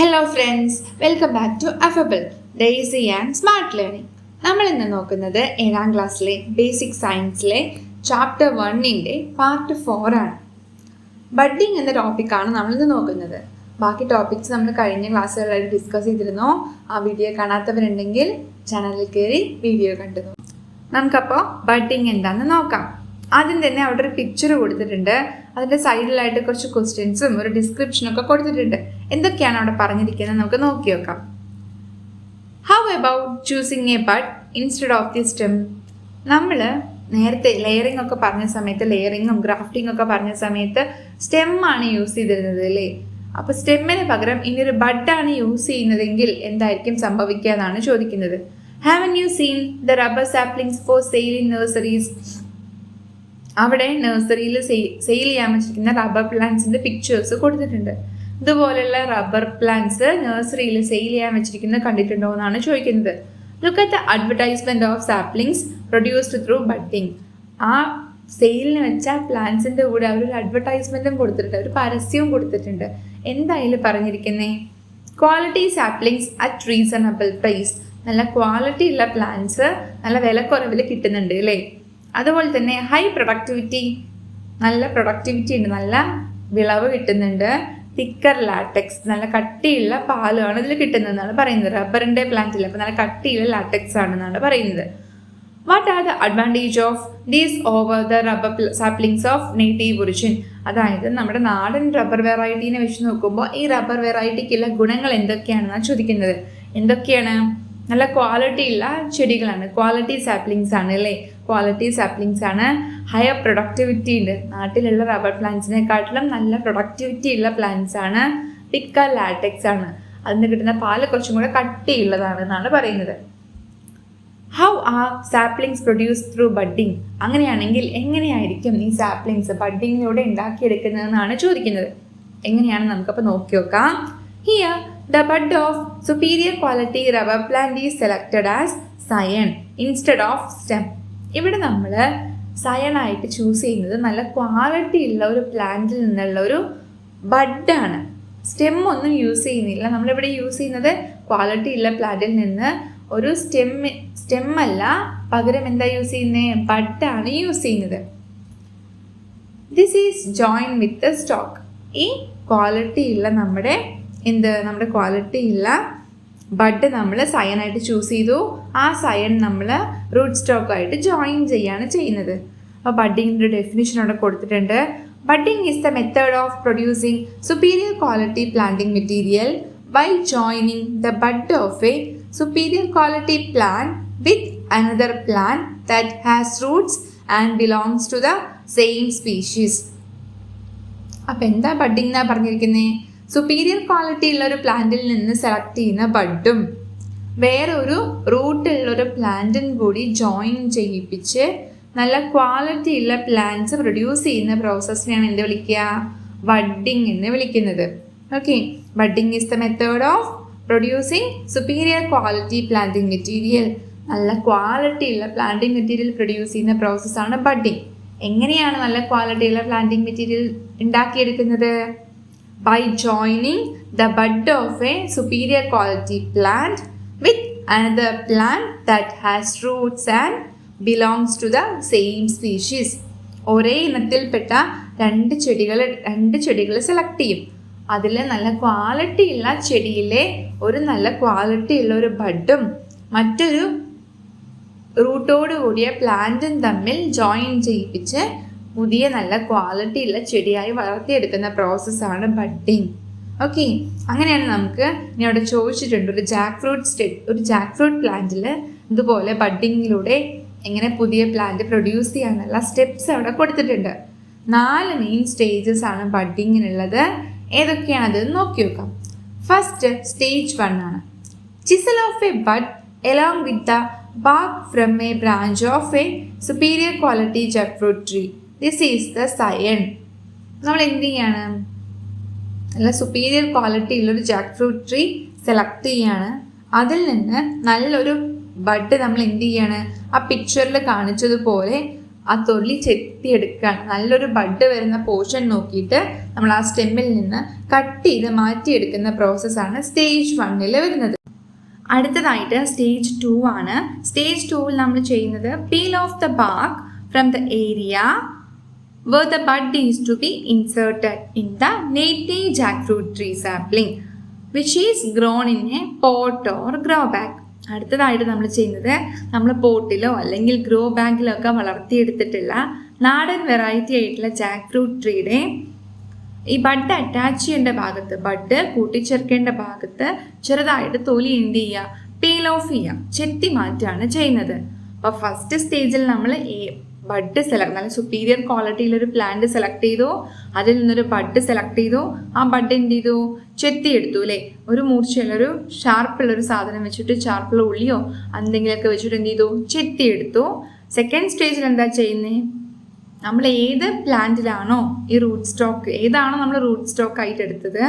Hello friends, welcome back to affable daisy and smart learning. നമ്മൾ ഇന്ന് നോക്കുന്നത് 7ാം ക്ലാസ്സിലെ ബേസിക് സയൻസിലെ ചാപ്റ്റർ 1ൻ്റെ പാർട്ട് 4 ആണ്. ബഡ്ഡിങ് എന്ന ടോപ്പിക്കാണ് നമ്മളിന്ന് നോക്കുന്നത്. ബാക്കി ടോപ്പിക്സ് നമ്മൾ കഴിഞ്ഞ ക്ലാസ്സുകളിലായിട്ട് ഡിസ്കസ് ചെയ്തിരുന്നു. ആ വീഡിയോ കാണാത്തവരുണ്ടെങ്കിൽ ചാനലിൽ കയറി വീഡിയോ കണ്ടു. നമുക്കപ്പോൾ ബഡ്ഡിങ് എന്താണെന്ന് നോക്കാം. ആദ്യം തന്നെ അവിടെ ഒരു പിക്ചർ കൊടുത്തിട്ടുണ്ട്. അതിൻ്റെ സൈഡിലായിട്ട് കുറച്ച് ക്വസ്റ്റ്യൻസും ഒരു ഡിസ്ക്രിപ്ഷനൊക്കെ കൊടുത്തിട്ടുണ്ട്. എന്തൊക്കെയാണ് അവിടെ പറഞ്ഞിരിക്കുന്നത് നമുക്ക് നോക്കി നോക്കാം. How about choosing A bud instead of the stem? നമ്മൾ നേരത്തെ ലെയറിംഗ് ഒക്കെ പറഞ്ഞ സമയത്ത്, ലെയറിങ്ങും ഗ്രാഫ്റ്റിംഗ് ഒക്കെ പറഞ്ഞ സമയത്ത് സ്റ്റെമ്മാണ് യൂസ് ചെയ്തിരുന്നത് അല്ലേ? അപ്പോൾ സ്റ്റെമ്മിന് പകരം ഇനിയൊരു ബഡാണ് യൂസ് ചെയ്യുന്നതെങ്കിൽ എന്തായിരിക്കും സംഭവിക്കുക എന്നാണ് ചോദിക്കുന്നത്. Haven you seen the rubber saplings for sale in nurseries? അവിടെ നഴ്സറിയിൽ സെയിൽ ചെയ്യാൻ വെച്ചിരിക്കുന്ന റബ്ബർ പ്ലാന്റ്സിന്റെ പിക്ചേഴ്സ് കൊടുത്തിട്ടുണ്ട്. ഇതുപോലെയുള്ള റബ്ബർ പ്ലാന്റ്സ് നഴ്സറിയിൽ സെയിൽ ചെയ്യാൻ വെച്ചിരിക്കുന്നത് കണ്ടിട്ടുണ്ടോ എന്നാണ് ചോദിക്കുന്നത്. Look at the advertisement of saplings produced through budding. ആ സെയിലിന് വെച്ച പ്ലാന്റ്സിന്റെ കൂടെ അവരൊരു അഡ്വർടൈസ്മെന്റും കൊടുത്തിട്ടുണ്ട്, ഒരു പരസ്യവും കൊടുത്തിട്ടുണ്ട്. എന്തായാലും പറഞ്ഞിരിക്കുന്നേ, quality saplings at reasonable price. നല്ല ക്വാളിറ്റി ഉള്ള പ്ലാന്റ്സ് നല്ല വിലക്കുറവിൽ കിട്ടുന്നുണ്ട് അല്ലേ? അതുപോലെ തന്നെ ഹൈ പ്രൊഡക്ടിവിറ്റി, നല്ല പ്രൊഡക്ടിവിറ്റി ഉണ്ട്, നല്ല വിളവ് കിട്ടുന്നുണ്ട്. തിക്കർ ലാറ്റക്സ്, നല്ല കട്ടിയുള്ള പാലാണ് ഇതിൽ കിട്ടുന്നതെന്നാണ് പറയുന്നത്. റബ്ബറിൻ്റെ പ്ലാന്റിൽ അപ്പോൾ നല്ല കട്ടിയുള്ള ലാറ്റക്സ് ആണെന്നാണ് പറയുന്നത്. What are the advantage of these over the rubber saplings of native origin? അതായത് നമ്മുടെ നാടൻ റബ്ബർ വെറൈറ്റീനെ വെച്ച് നോക്കുമ്പോൾ ഈ റബ്ബർ വെറൈറ്റിക്കുള്ള ഗുണങ്ങൾ എന്തൊക്കെയാണെന്നാണ് ചോദിക്കുന്നത്. എന്തൊക്കെയാണ്? നല്ല ക്വാളിറ്റി ഉള്ള ചെടികളാണ്, ക്വാളിറ്റി സാപ്ലിങ്സ് ആണ് അല്ലേ? ക്വാളിറ്റി സാപ്ലിങ്സ് ആണ്. ഹയർ പ്രൊഡക്ടിവിറ്റി ഉണ്ട്, നാട്ടിലുള്ള റബ്ബർ പ്ലാന്റ്സിനെക്കാട്ടിലും നല്ല പ്രൊഡക്ടിവിറ്റി ഉള്ള പ്ലാന്റ്സ് ആണ്. തിക്കർ ലാറ്റക്സ് ആണ്, അതിന് കിട്ടുന്ന പാല് കുറച്ചും കൂടെ കട്ടിയുള്ളതാണ് എന്നാണ് പറയുന്നത്. How are saplings produce through budding? അങ്ങനെയാണെങ്കിൽ എങ്ങനെയായിരിക്കും ഈ സാപ്ലിങ്സ് ബഡ്ഡിങ്ങിലൂടെ ഉണ്ടാക്കിയെടുക്കുന്നതെന്നാണ് ചോദിക്കുന്നത്. എങ്ങനെയാണെന്ന് നമുക്കപ്പോൾ നോക്കി നോക്കാം. Here the bud of superior quality rubber plant is selected as scion instead of stem. ഇവിടെ നമ്മൾ സയനായിട്ട് ചൂസ് ചെയ്യുന്നത് നല്ല ക്വാളിറ്റി ഉള്ള ഒരു പ്ലാന്റിൽ നിന്നുള്ള ഒരു ബഡാണ്. സ്റ്റെം ഒന്നും യൂസ് ചെയ്യുന്നില്ല. നമ്മളിവിടെ യൂസ് ചെയ്യുന്നത് ക്വാളിറ്റി ഉള്ള പ്ലാന്റിൽ നിന്ന് ഒരു സ്റ്റെമ്മല്ല, പകരം എന്താ യൂസ് ചെയ്യുന്നത്? ബഡാണ് യൂസ് ചെയ്യുന്നത്. This is join with the stock. ഈ ക്വാളിറ്റി ഉള്ള നമ്മുടെ ക്വാളിറ്റി ഉള്ള ബഡ് നമ്മൾ സയനായിട്ട് ചൂസ് ചെയ്തു. ആ സയൻ നമ്മൾ റൂട്ട് സ്റ്റോക്കായിട്ട് ജോയിൻ ചെയ്യാണ് ചെയ്യുന്നത്. അപ്പോൾ ബഡ്ഡിങ്ങിൻ്റെ ഡെഫിനിഷൻ അവിടെ കൊടുത്തിട്ടുണ്ട്. Budding is the method of producing superior quality planting material by joining the bud of a superior quality plant with another plant that has roots and belongs to the same species. അപ്പം എന്താ budding എന്നാ പറഞ്ഞിരിക്കുന്നത്? Superior quality ഉള്ള ഒരു പ്ലാന്റിൽ നിന്ന് select ചെയ്യുന്ന ബഡും വേറൊരു റൂട്ടുള്ളൊരു പ്ലാന്റും കൂടി ജോയിൻ ചെയ്യിപ്പിച്ച് നല്ല ക്വാളിറ്റി ഉള്ള പ്ലാന്റ്സ് പ്രൊഡ്യൂസ് ചെയ്യുന്ന പ്രോസസ്സിനെയാണ് എന്ത് വിളിക്കുക? ബഡ്ഡിങ് എന്ന് വിളിക്കുന്നത്. Okay, budding is the method of producing superior quality planting material. നല്ല ക്വാളിറ്റി ഉള്ള പ്ലാന്റിംഗ് മെറ്റീരിയൽ പ്രൊഡ്യൂസ് ചെയ്യുന്ന പ്രോസസ്സാണ് ബഡ്ഡിങ്. എങ്ങനെയാണ് നല്ല ക്വാളിറ്റി ഉള്ള പ്ലാന്റിംഗ് മെറ്റീരിയൽ ഉണ്ടാക്കിയെടുക്കുന്നത്? By joining the bud of a superior quality plant with another plant that has roots and belongs to the same species. ഒരേ ഇനത്തിൽപ്പെട്ട രണ്ട് ചെടികൾ സെലക്ട് ചെയ്യും. അതിൽ നല്ല ക്വാളിറ്റി ഉള്ള ചെടിയിലെ ഒരു നല്ല ക്വാളിറ്റി ഉള്ള ഒരു ബഡും മറ്റൊരു റൂട്ടോട് കൂടിയ പ്ലാന്റും തമ്മിൽ ജോയിൻ ചെയ്യിപ്പിച്ച് പുതിയ നല്ല ക്വാളിറ്റി ഉള്ള ചെടിയായി വളർത്തിയെടുക്കുന്ന പ്രോസസ്സാണ് ബഡ്ഡിങ്. ഓക്കെ, അങ്ങനെയാണ് നമുക്ക് ഇനി അവിടെ ചോദിച്ചിട്ടുണ്ട് ഒരു ജാക്ക് ഫ്രൂട്ട് പ്ലാന്റിൽ ഇതുപോലെ ബഡ്ഡിങ്ങിലൂടെ എങ്ങനെ പുതിയ പ്ലാന്റ് പ്രൊഡ്യൂസ് ചെയ്യാനുള്ള സ്റ്റെപ്സ് അവിടെ കൊടുത്തിട്ടുണ്ട്. 4 മെയിൻ സ്റ്റേജസ് ആണ് ബഡ്ഡിങ്ങിനുള്ളത്. ഏതൊക്കെയാണത് നോക്കി നോക്കാം. ഫസ്റ്റ് സ്റ്റേജ് 1 ആണ് chisel off a bud along with the bark from a branch of a superior quality jackfruit tree. This is the scion. നമ്മൾ എന്ത് ചെയ്യാണ്? നല്ല സുപ്പീരിയർ ക്വാളിറ്റി ഉള്ളൊരു ജാക്ക് ഫ്രൂട്ട് ട്രീ സെലക്ട് ചെയ്യാണ്. അതിൽ നിന്ന് നല്ലൊരു ബഡ് നമ്മൾ എന്ത് ചെയ്യാണ്? ആ പിക്ചറിൽ കാണിച്ചതുപോലെ ആ തൊലി ചെത്തിയെടുക്കാൻ നല്ലൊരു ബഡ് വരുന്ന പോർഷൻ നോക്കിയിട്ട് നമ്മൾ ആ സ്റ്റെമ്മിൽ നിന്ന് കട്ട് ചെയ്ത് മാറ്റിയെടുക്കുന്ന പ്രോസസ്സാണ് സ്റ്റേജ് 1 വരുന്നത്. അടുത്തതായിട്ട് സ്റ്റേജ് 2 ആണ്. സ്റ്റേജ് 2 നമ്മൾ ചെയ്യുന്നത് peel off the bark from the area where the bud is to be inserted in the native jackfruit tree sapling which is grown in a pot or grow bag. അടുത്തതായിട്ട് നമ്മൾ ചെയ്യുന്നത് നമ്മൾ പോട്ടിലോ അല്ലെങ്കിൽ grow ബാഗിലോ ഒക്കെ വളർത്തിയെടുത്തിട്ടുള്ള നാടൻ variety ആയിട്ടുള്ള Jack fruit ട്രീയുടെ ഈ ബഡ് അറ്റാച്ച് ചെയ്യേണ്ട ഭാഗത്ത്, ബഡ് കൂട്ടിച്ചേർക്കേണ്ട ഭാഗത്ത് ചെറുതായിട്ട് തൊലി എന്ത് ചെയ്യുക, പീൽ ഓഫ് ചെയ്യുക, ചെത്തി മാറ്റുകയാണ് ചെയ്യുന്നത്. അപ്പോൾ ഫസ്റ്റ് സ്റ്റേജിൽ നമ്മൾ ബഡ് സെലക്ട്, നല്ല സുപ്പീരിയർ ക്വാളിറ്റിയിലൊരു പ്ലാന്റ് സെലക്ട് ചെയ്തു, അതിൽ നിന്നൊരു ബഡ് സെലക്ട് ചെയ്തു, ആ ബഡ് എന്ത് ചെയ്തു, ചെത്തിയെടുത്തു അല്ലേ. ഒരു മൂർച്ചയുള്ളൊരു ഷാർപ്പുള്ളൊരു സാധനം വെച്ചിട്ട്, ഷാർപ്പുള്ള ഉള്ളിയോ എന്തെങ്കിലുമൊക്കെ വെച്ചിട്ട് എന്ത് ചെയ്തു, ചെത്തിയെടുത്തു. സെക്കൻഡ് സ്റ്റേജിൽ എന്താ ചെയ്യുന്നത്, നമ്മൾ ഏത് പ്ലാന്റിലാണോ ഈ റൂട്ട് സ്റ്റോക്ക്, ഏതാണോ നമ്മൾ റൂട്ട് സ്റ്റോക്ക് ആയിട്ട് എടുത്തത്,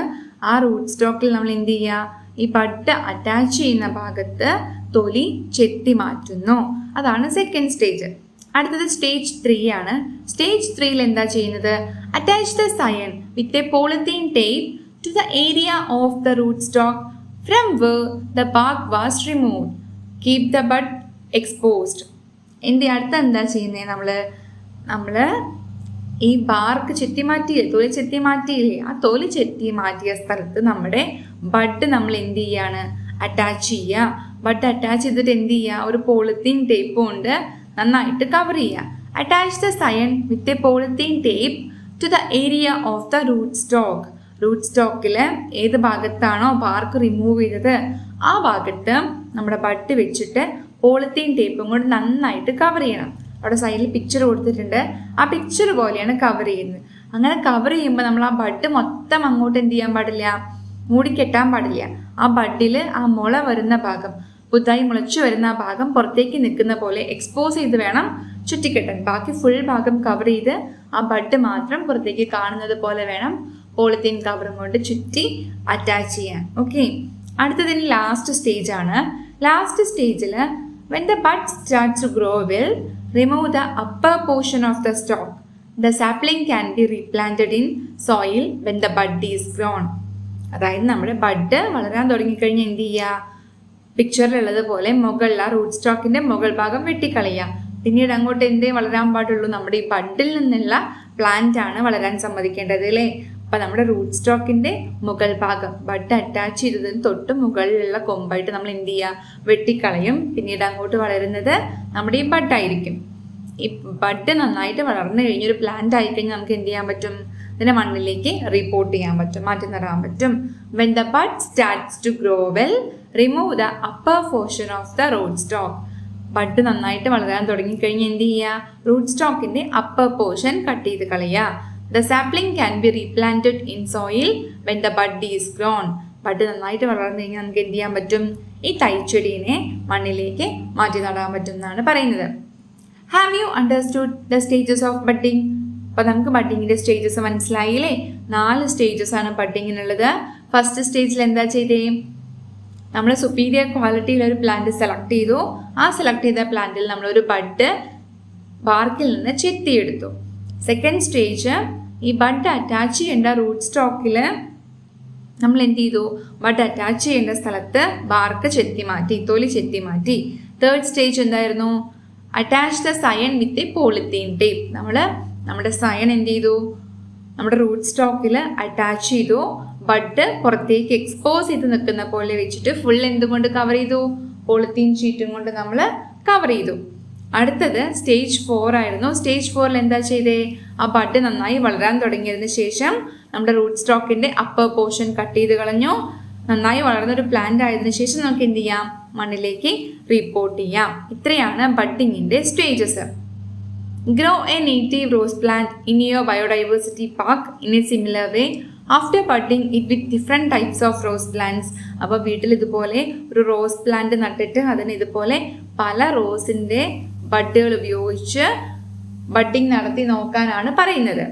ആ റൂട്ട് സ്റ്റോക്കിൽ നമ്മൾ എന്ത് ചെയ്യുക, ഈ ബഡ് അറ്റാച്ച് ചെയ്യുന്ന ഭാഗത്ത് തൊലി ചെത്തി മാറ്റുന്നു. അതാണ് സെക്കൻഡ് സ്റ്റേജ്. അടുത്തത് സ്റ്റേജ് 3 ആണ്. സ്റ്റേജ് 3ൽ എന്താ ചെയ്യുന്നത്, attach the scion with a polythene tape to the area of the rootstock from where the bark was removed, keep the bud exposed. അടുത്ത എന്താ ചെയ്യുന്നത്, നമ്മൾ ഈ ബാർക്ക് ചെത്തി മാറ്റിയില്ലേ, തൊലി ചെത്തി മാറ്റിയില്ലേ, ആ തൊലി ചെത്തി മാറ്റിയ സ്ഥലത്ത് നമ്മുടെ ബഡ് നമ്മൾ എന്ത് ചെയ്യാണ്, അറ്റാച്ച് ചെയ്യുക. ബഡ് അറ്റാച്ച് ചെയ്തിട്ട് എന്ത് ചെയ്യുക, ഒരു പോളിത്തീൻ ടേപ്പ് കൊണ്ട് നന്നായിട്ട് കവർ ചെയ്യുക. Attach the scion with a polythene tape to the area of the rootstock. Root സ്റ്റോക്കിൽ ഏത് ഭാഗത്താണോ ബാർക്ക് റിമൂവ് ചെയ്തത് ആ ഭാഗത്ത് നമ്മുടെ ബഡ് വെച്ചിട്ട് പോളിത്തീൻ ടേപ്പും കൊണ്ട് നന്നായിട്ട് കവർ ചെയ്യണം. അവിടെ സൈഡിൽ പിക്ചർ കൊടുത്തിട്ടുണ്ട്, ആ പിക്ചർ പോലെയാണ് കവർ ചെയ്യുന്നത്. അങ്ങനെ കവർ ചെയ്യുമ്പോൾ നമ്മൾ ആ ബഡ് മൊത്തം അങ്ങോട്ട് എന്ത് ചെയ്യാൻ പാടില്ല, മൂടിക്കെട്ടാൻ പാടില്ല. ആ ബഡിൽ ആ മുള വരുന്ന ഭാഗം, പുതുതായി മുളച്ചു വരുന്ന ആ ഭാഗം പുറത്തേക്ക് നിൽക്കുന്ന പോലെ എക്സ്പോസ് ചെയ്ത് വേണം ചുറ്റിക്കെട്ടാൻ. ബാക്കി ഫുൾ ഭാഗം കവർ ചെയ്ത് ആ ബഡ് മാത്രം പുറത്തേക്ക് കാണുന്നത് പോലെ വേണം പോളിത്തീൻ കവറും കൊണ്ട് ചുറ്റി അറ്റാച്ച് ചെയ്യാൻ. ഓക്കെ, അടുത്തതിന് ലാസ്റ്റ് സ്റ്റേജ് ആണ്. ലാസ്റ്റ് സ്റ്റേജിൽ when the bud starts to grow well, remove the upper portion of the stalk. The sapling can be replanted in soil when the bud is grown. അതായത് നമ്മുടെ bud വളരാൻ തുടങ്ങിക്കഴിഞ്ഞാൽ എന്ത് ചെയ്യുക, പിക്ചറിലുള്ളതുപോലെ മുകളിലെ root സ്റ്റോക്കിന്റെ മുകൾ ഭാഗം വെട്ടിക്കളയുക. പിന്നീട് അങ്ങോട്ട് എന്തേ വളരാൻ പാടുള്ളൂ, നമ്മുടെ ഈ ബഡിൽ നിന്നുള്ള പ്ലാന്റ് ആണ് വളരാൻ സമ്മതിക്കേണ്ടത് അല്ലേ. അപ്പം നമ്മുടെ റൂട്ട് സ്റ്റോക്കിന്റെ മുകൾ ഭാഗം, ബഡ് അറ്റാച്ച് ചെയ്തതിന് തൊട്ട് മുകളിലുള്ള കൊമ്പായിട്ട് നമ്മൾ എന്ത് ചെയ്യുക, വെട്ടിക്കളയും. പിന്നീട് അങ്ങോട്ട് വളരുന്നത് നമ്മുടെ ഈ ബഡായിരിക്കും. ഈ ബഡ് നന്നായിട്ട് വളർന്നു കഴിഞ്ഞൊരു പ്ലാന്റ് ആയിക്കഴിഞ്ഞാൽ നമുക്ക് എന്ത് ചെയ്യാൻ പറ്റും, ഇതിനെ മണ്ണിലേക്ക് റിപ്പോർട്ട് ചെയ്യാൻ പറ്റും, മാറ്റി നടാൻ പറ്റും. When the bud starts to grow well, remove the upper portion of the root stock. Bud നന്നായിട്ട് വളരാൻ തുടങ്ങിക്കഴിഞ്ഞാൽ എന്ത് ചെയ്യുക, റൂട്ട് സ്റ്റോക്കിന്റെ അപ്പർ പോർഷൻ കട്ട് ചെയ്ത് കളയുക. The sapling can be replanted in soil when the bud is grown. Bud നന്നായിട്ട് വളർന്നു കഴിഞ്ഞാൽ നമുക്ക് എന്ത് ചെയ്യാൻ പറ്റും, ഈ തൈച്ചെടീനെ മണ്ണിലേക്ക് മാറ്റി നടാൻ പറ്റും എന്നാണ് പറയുന്നത്. Have you understood the stages of budding? അപ്പോൾ നമുക്ക് ബഡ്ഡിങ്ങിൻ്റെ സ്റ്റേജസ് മനസ്സിലായില്ലേ. 4 സ്റ്റേജസ് ആണ് ബഡ്ഡിങ്ങിനുള്ളത്. ഫസ്റ്റ് സ്റ്റേജിൽ എന്താ ചെയ്തേ, നമ്മൾ സുപ്പീരിയർ ക്വാളിറ്റിയിലൊരു പ്ലാന്റ് സെലക്ട് ചെയ്തു. ആ സെലക്ട് ചെയ്ത പ്ലാന്റിൽ നമ്മളൊരു ബഡ് ബാർക്കിൽ നിന്ന് ചെത്തിയെടുത്തു. സെക്കൻഡ് സ്റ്റേജ്, ഈ ബഡ് അറ്റാച്ച് ചെയ്യേണ്ട റൂട്ട് സ്റ്റോക്കിൽ നമ്മൾ എന്ത് ചെയ്തു, ബഡ് അറ്റാച്ച് ചെയ്യേണ്ട സ്ഥലത്ത് ബാർക്ക് ചെത്തി മാറ്റി, തൊലി ചെത്തി മാറ്റി. തേർഡ് സ്റ്റേജ് എന്തായിരുന്നു, attach the scion with polythene tape. നമ്മുടെ സയൻ എന്ത് ചെയ്തു, നമ്മുടെ റൂട്ട് സ്റ്റോക്കിൽ അറ്റാച്ച് ചെയ്തു. ബഡ് പുറത്തേക്ക് എക്സ്പോസ് ചെയ്ത് നിൽക്കുന്ന പോലെ വെച്ചിട്ട് ഫുൾ എന്തുകൊണ്ട് കവർ ചെയ്തു, പോളിത്തീൻ ഷീറ്റും കൊണ്ട് നമ്മൾ കവർ ചെയ്തു. അടുത്തത് സ്റ്റേജ് 4 ആയിരുന്നു. സ്റ്റേജ് 4ൽ എന്താ ചെയ്തേ, ആ ബഡ് നന്നായി വളരാൻ തുടങ്ങിയതിന് ശേഷം നമ്മുടെ റൂട്ട് സ്റ്റോക്കിന്റെ അപ്പർ പോർഷൻ കട്ട് ചെയ്ത് കളഞ്ഞു. നന്നായി വളർന്നൊരു പ്ലാന്റ് ആയതിനു ശേഷം നമുക്ക് എന്ത് ചെയ്യാം, മണ്ണിലേക്ക് റിപ്പോർട്ട് ചെയ്യാം. ഇത്രയാണ് ബഡ്ഡിങ്ങിന്റെ stages. Grow a native rose plant in your biodiversity park in a similar way. After budding it with different types of rose plants. അപ്പോൾ വീട്ടിൽ ഇതുപോലെ ഒരു റോസ് പ്ലാന്റ് നട്ടിട്ട് അതിന് ഇതുപോലെ പല റോസിൻ്റെ ബഡുകൾ ഉപയോഗിച്ച് ബഡ്ഡിങ് നടത്തി നോക്കാനാണ് പറയുന്നത്.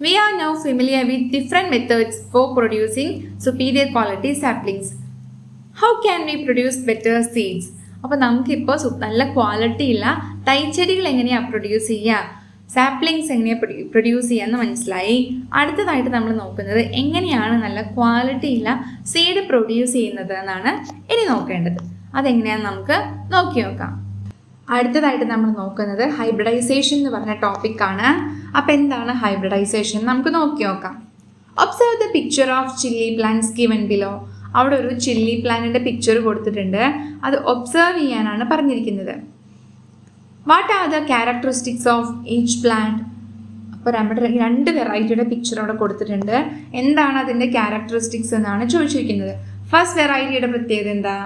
We are now familiar with different methods for producing superior quality saplings. How can we produce better seeds? അപ്പോൾ നമുക്കിപ്പോൾ നല്ല ക്വാളിറ്റിയുള്ള തൈച്ചെടികൾ എങ്ങനെയാണ് പ്രൊഡ്യൂസ് ചെയ്യുക, സാപ്ലിങ്സ് എങ്ങനെയാണ് പ്രൊഡ്യൂസ് ചെയ്യാമെന്ന് മനസ്സിലായി. അടുത്തതായിട്ട് നമ്മൾ നോക്കുന്നത് എങ്ങനെയാണ് നല്ല ക്വാളിറ്റിയുള്ള സീഡ് പ്രൊഡ്യൂസ് ചെയ്യുന്നത് എന്നാണ് ഇനി നോക്കേണ്ടത്. അതെങ്ങനെയാണെന്ന് നമുക്ക് നോക്കി നോക്കാം. അടുത്തതായിട്ട് നമ്മൾ നോക്കുന്നത് ഹൈബ്രിഡൈസേഷൻ എന്ന് പറഞ്ഞ ടോപ്പിക്കാണ്. അപ്പോൾ എന്താണ് ഹൈബ്രിഡൈസേഷൻ നമുക്ക് നോക്കി നോക്കാം. Observe the picture of chilli plants given below. അവിടെ ഒരു ചില്ലി പ്ലാന്റിൻ്റെ പിക്ചർ കൊടുത്തിട്ടുണ്ട്, അത് ഒബ്സർവ് ചെയ്യാനാണ് പറഞ്ഞിരിക്കുന്നത്. What are the characteristics of each plant. അപ്പോൾ നമ്മുടെ 2 വെറൈറ്റിയുടെ പിക്ചർ അവിടെ കൊടുത്തിട്ടുണ്ട്. എന്താണ് അതിൻ്റെ ക്യാരക്ടറിസ്റ്റിക്സ് എന്നാണ് ചോദിച്ചിരിക്കുന്നത്. ഫസ്റ്റ് വെറൈറ്റിയുടെ പ്രത്യേകത എന്താ?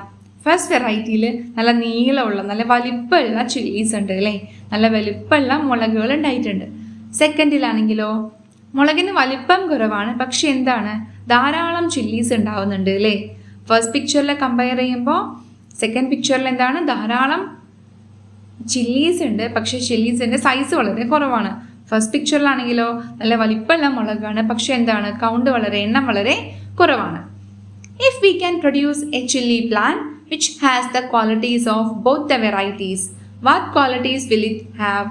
ഫസ്റ്റ് വെറൈറ്റിയിൽ നല്ല നീളമുള്ള നല്ല വലിപ്പമുള്ള ചില്ലീസ് ഉണ്ട് അല്ലേ, നല്ല വലിപ്പമുള്ള മുളകുകൾ ഉണ്ടായിട്ടുണ്ട്. സെക്കൻഡിലാണെങ്കിലോ മുളകിന് വലിപ്പം കുറവാണ്, പക്ഷെ എന്താണ് ധാരാളം ചില്ലീസ് ഉണ്ടാവുന്നുണ്ട് അല്ലേ. ഫസ്റ്റ് പിക്ചറിൽ കമ്പയർ ചെയ്യുമ്പോൾ സെക്കൻഡ് പിക്ചറിൽ എന്താണ് ധാരാളം ചില്ലീസ് ഉണ്ട്, പക്ഷേ ചില്ലീസിൻ്റെ സൈസ് വളരെ കുറവാണ്. ഫസ്റ്റ് പിക്ചറിലാണെങ്കിലോ നല്ല വലിപ്പമുള്ള മുളകാണ്, പക്ഷെ എന്താണ് എണ്ണം വളരെ കുറവാണ്. If we can produce A chilli plant which has the qualities of both the varieties, what qualities will it have?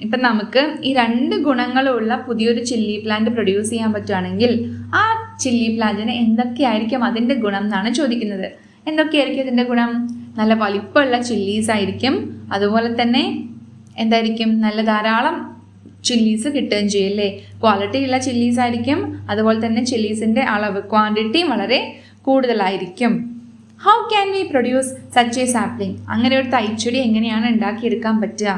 ഇപ്പം നമുക്ക് ഈ 2 ഗുണങ്ങളുള്ള പുതിയൊരു ചില്ലി പ്ലാന്റ് പ്രൊഡ്യൂസ് ചെയ്യാൻ പറ്റുകയാണെങ്കിൽ ആ ചില്ലി പ്ലാന്റിന് എന്തൊക്കെയായിരിക്കും അതിൻ്റെ ഗുണം എന്നാണ് ചോദിക്കുന്നത്. എന്തൊക്കെയായിരിക്കും അതിൻ്റെ ഗുണം? നല്ല വലിപ്പമുള്ള ചില്ലീസ് ആയിരിക്കും, അതുപോലെ തന്നെ എന്തായിരിക്കും നല്ല ധാരാളം ചില്ലീസ് കിട്ടുകയും ചെയ്യും അല്ലേ. ക്വാളിറ്റി ഉള്ള ചില്ലീസ് ആയിരിക്കും, അതുപോലെ തന്നെ ചില്ലീസിൻ്റെ അളവ് ക്വാണ്ടിറ്റിയും വളരെ കൂടുതലായിരിക്കും. How can we produce such A sapling? അങ്ങനെ ഒരു തൈച്ചെടി എങ്ങനെയാണ് ഉണ്ടാക്കിയെടുക്കാൻ പറ്റുക?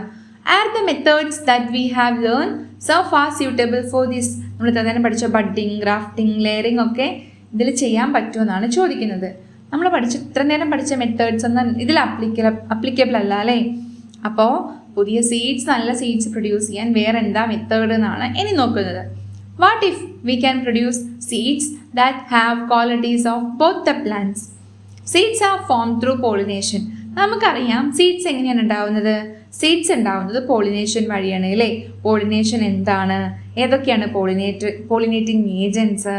Are the methods that we have learn so far suitable for this? നമ്മൾ തന്നെ പഠിച്ച ബഡ്ഡിങ്, ഗ്രാഫ്റ്റിംഗ്, ലെയറിംഗ് ഒക്കെ ഇതിൽ ചെയ്യാൻ പറ്റുമെന്നാണ് ചോദിക്കുന്നത്. നമ്മൾ ഇത്ര നേരം പഠിച്ച മെത്തേഡ്സ് ഒന്നും ഇതിൽ അപ്ലിക്കബിൾ അല്ല അല്ലേ. അപ്പോൾ പുതിയ നല്ല സീഡ്സ് പ്രൊഡ്യൂസ് ചെയ്യാൻ വേറെ എന്താ മെത്തേഡ് എന്നാണ് ഇനി നോക്കുന്നത്. What if we can produce seeds that have qualities of both the plants? Seeds are form through pollination. നമുക്കറിയാം സീഡ്സ് എങ്ങനെയാണ് ഉണ്ടാവുന്നത്. സീഡ്സ് ഉണ്ടാവുന്നത് പോളിനേഷൻ വഴിയാണ് അല്ലേ. പോളിനേഷൻ എന്താണ്, ഏതൊക്കെയാണ് പോളിനേറ്റിംഗ് ഏജൻസ്,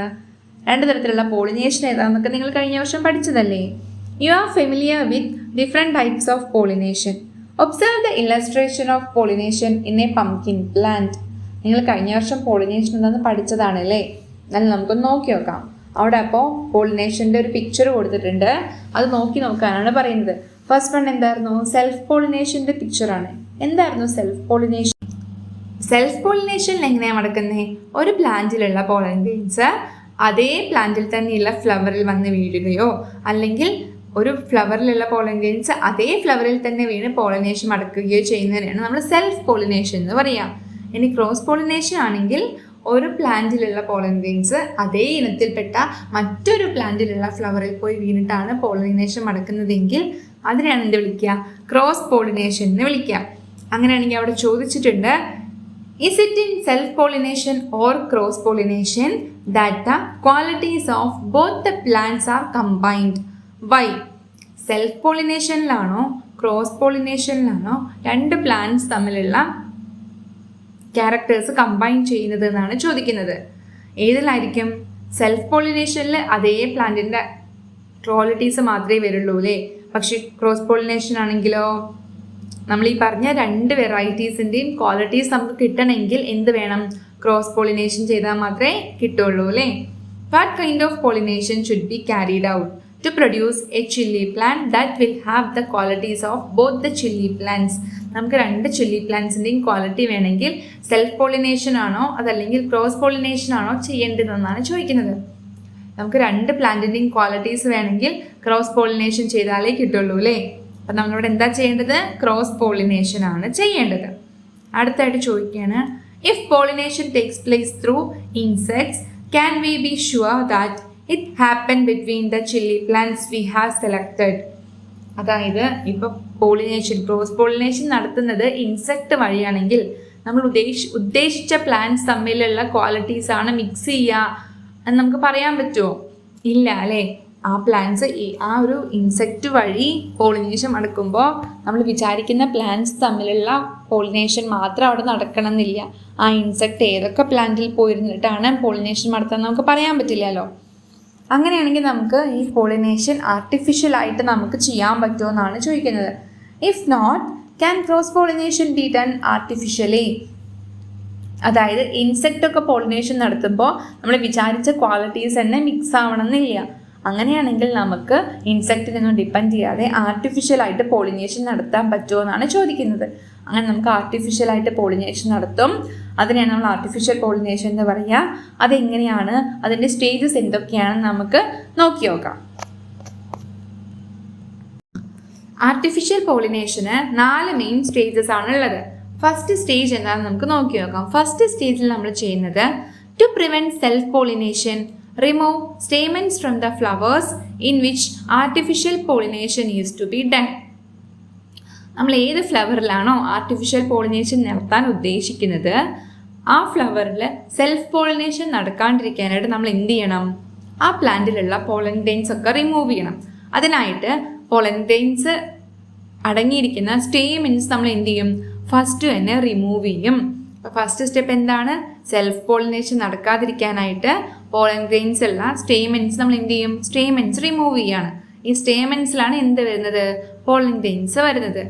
2 തരത്തിലുള്ള പോളിനേഷൻ ഏതാണെന്നൊക്കെ നിങ്ങൾ കഴിഞ്ഞ വർഷം പഠിച്ചതല്ലേ. You are familiar with different types of pollination. Observe the illustration of pollination in a pumpkin plant. നിങ്ങൾ കഴിഞ്ഞ വർഷം പോളിനേഷൻ എന്താണെന്ന് പഠിച്ചതാണല്ലേ. എന്നാൽ നമുക്കൊന്ന് നോക്കി നോക്കാം. അവിടെ അപ്പോൾ പോളിനേഷൻ്റെ ഒരു പിക്ചർ കൊടുത്തിട്ടുണ്ട്, അത് നോക്കാനാണ് പറയുന്നത്. ഫസ്റ്റ് വൺ എന്തായിരുന്നു? സെൽഫ് പോളിനേഷൻ്റെ പിക്ചറാണ്. എന്തായിരുന്നു സെൽഫ് പോളിനേഷൻ? സെൽഫ് പോളിനേഷനിൽ എങ്ങനെയാണ് നടക്കുന്നത്? ഒരു പ്ലാന്റിലുള്ള പോളൻ ഗ്രെയിൻസ് അതേ പ്ലാന്റിൽ തന്നെയുള്ള ഫ്ലവറിൽ വന്ന് വീഴുകയോ അല്ലെങ്കിൽ ഒരു ഫ്ലവറിലുള്ള പോളൻ ഗ്രെയിൻസ് അതേ ഫ്ലവറിൽ തന്നെ വീണ് പോളിനേഷൻ നടക്കുകയോ ചെയ്യുന്നതിനാണ് നമ്മൾ സെൽഫ് പോളിനേഷൻ എന്ന് പറയാം. ഇനി ക്രോസ് പോളിനേഷൻ ആണെങ്കിൽ ഒരു പ്ലാന്റിലുള്ള പോളൻ ഗ്രെയിൻസ് അതേ ഇനത്തിൽപ്പെട്ട മറ്റൊരു പ്ലാന്റിലുള്ള ഫ്ലവറിൽ പോയി വീണിട്ടാണ് പോളിനേഷൻ നടക്കുന്നതെങ്കിൽ അതിനാണ് എന്ത് വിളിക്കുക? ക്രോസ് പോളിനേഷൻ എന്ന് വിളിക്കുക. അങ്ങനെയാണെങ്കിൽ അവിടെ ചോദിച്ചിട്ടുണ്ട്, is it in self pollination or cross pollination that the qualities of both the plants are combined? Why? Self പോളിനേഷനിലാണോ ക്രോസ് പോളിനേഷനിലാണോ 2 പ്ലാന്റ്സ് തമ്മിലുള്ള ക്യാരക്ടേഴ്സ് കമ്പൈൻ ചെയ്യുന്നത് എന്നാണ് ചോദിക്കുന്നത്. ഏതിലായിരിക്കും? സെൽഫ് പോളിനേഷനിൽ അതേ പ്ലാന്റിൻ്റെ ക്വാളിറ്റീസ് മാത്രമേ വരുള്ളൂ അല്ലേ. പക്ഷേ ക്രോസ് പോളിനേഷൻ ആണെങ്കിലോ നമ്മൾ ഈ പറഞ്ഞ 2 വെറൈറ്റീസിൻ്റെയും ക്വാളിറ്റീസ് നമുക്ക് കിട്ടണമെങ്കിൽ എന്ത് വേണം? ക്രോസ് പോളിനേഷൻ ചെയ്താൽ മാത്രമേ കിട്ടുള്ളൂ അല്ലേ. What kind of pollination should be carried out to produce a chilli plant that will have the qualities of both the chilli plants? നമുക്ക് 2 ചില്ലി പ്ലാന്റ്സിൻ്റെയും ക്വാളിറ്റി വേണമെങ്കിൽ സെൽഫ് പോളിനേഷൻ ആണോ അതല്ലെങ്കിൽ ക്രോസ് പോളിനേഷൻ ആണോ ചെയ്യേണ്ടതെന്നാണ് ചോദിക്കുന്നത്. നമുക്ക് 2 പ്ലാന്റിൻ്റെയും ക്വാളിറ്റീസ് വേണമെങ്കിൽ ക്രോസ് പോളിനേഷൻ ചെയ്താലേ കിട്ടുള്ളൂ അല്ലേ. അപ്പം നമ്മളിവിടെ എന്താ ചെയ്യേണ്ടത്? ക്രോസ് പോളിനേഷൻ ആണ് ചെയ്യേണ്ടത്. അടുത്തായിട്ട് ചോദിക്കുകയാണ്, if pollination takes place through insects can we B sure that it happened between the chilli plants we have selected? അതായത് ഇപ്പോൾ ക്രോസ് പോളിനേഷൻ നടത്തുന്നത് ഇൻസെക്ട് വഴിയാണെങ്കിൽ നമ്മൾ ഉദ്ദേശിച്ച പ്ലാന്റ്സ് തമ്മിലുള്ള ക്വാളിറ്റീസ് ആണ് മിക്സ് ചെയ്യുക എന്ന് നമുക്ക് പറയാൻ പറ്റുമോ? ഇല്ല അല്ലേ. ആ പ്ലാന്റ്സ് ആ ഒരു ഇൻസെക്റ്റ് വഴി പോളിനേഷൻ നടക്കുമ്പോൾ നമ്മൾ വിചാരിക്കുന്ന പ്ലാന്റ്സ് തമ്മിലുള്ള പോളിനേഷൻ മാത്രം അവിടെ നടക്കണം എന്നില്ല. ആ ഇൻസെക്റ്റ് ഏതൊക്കെ പ്ലാന്റിൽ പോയിരുന്നിട്ടാണ് പോളിനേഷൻ നടത്താൻ നമുക്ക് പറയാൻ പറ്റില്ലല്ലോ. അങ്ങനെയാണെങ്കിൽ നമുക്ക് ഈ പോളിനേഷൻ ആർട്ടിഫിഷ്യലായിട്ട് നമുക്ക് ചെയ്യാൻ പറ്റുമോ എന്നാണ് ചോദിക്കുന്നത്. If not, can cross pollination be done artificially? അതായത് ഇൻസെക്റ്റൊക്കെ പോളിനേഷൻ നടത്തുമ്പോൾ നമ്മൾ വിചാരിച്ച ക്വാളിറ്റീസ് തന്നെ മിക്സ് ആവണമെന്നില്ല. അങ്ങനെയാണെങ്കിൽ നമുക്ക് ഇൻസെക്റ്റിനൊന്നും ഡിപ്പെൻഡ് ചെയ്യാതെ ആർട്ടിഫിഷ്യലായിട്ട് പോളിനേഷൻ നടത്താൻ പറ്റുമോ എന്നാണ് ചോദിക്കുന്നത്. അങ്ങനെ നമുക്ക് ആർട്ടിഫിഷ്യലായിട്ട് പോളിനേഷൻ നടത്തും. അതിനെയാണ് നമ്മൾ ആർട്ടിഫിഷ്യൽ പോളിനേഷൻ എന്ന് പറയുക. അതെങ്ങനെയാണ്, അതിൻ്റെ സ്റ്റേജസ് എന്തൊക്കെയാണെന്ന് നമുക്ക് നോക്കി നോക്കാം. ആർട്ടിഫിഷ്യൽ പോളിനേഷന് 4 മെയിൻ സ്റ്റേജസ് ആണ് ഉള്ളത്. ഫസ്റ്റ് സ്റ്റേജ് എന്താണെന്ന് നമുക്ക് നോക്കി നോക്കാം. ഫസ്റ്റ് സ്റ്റേജിൽ നമ്മൾ ചെയ്യുന്നത് to prevent self pollination, remove stamens from the flowers in which artificial pollination is to be done. നമ്മൾ ഏത് ഫ്ലവറിലാണോ ആർട്ടിഫിഷ്യൽ പോളിനേഷൻ നടത്താൻ ഉദ്ദേശിക്കുന്നത് ആ ഫ്ലവറിൽ സെൽഫ് പോളിനേഷൻ നടക്കാണ്ടിരിക്കാനായിട്ട് നമ്മൾ എന്ത് ചെയ്യണം? ആ പ്ലാന്റിലുള്ള പോളൻ ഗ്രെയിൻസ് ഒക്കെ റിമൂവ് ചെയ്യണം. അതിനായിട്ട് പോളൻ ഗ്രെയിൻസ് അടങ്ങിയിരിക്കുന്ന സ്റ്റേമെൻസ് നമ്മൾ എന്ത് ചെയ്യും? ഫസ്റ്റ് തന്നെ റിമൂവ് ചെയ്യും. അപ്പോൾ ഫസ്റ്റ് സ്റ്റെപ്പ് എന്താണ്? സെൽഫ് പോളിനേഷൻ നടക്കാതിരിക്കാനായിട്ട് പോളൻ ഗ്രെയിൻസ് ഉള്ള സ്റ്റേമെൻസ് നമ്മൾ എന്ത് ചെയ്യും? സ്റ്റേമെൻസ് റിമൂവ് ചെയ്യാണ്. ഈ സ്റ്റേമെൻസിലാണ് എന്ത് വരുന്നത്? പോളൻ ഗ്രെയിൻസ് വരുന്നത്.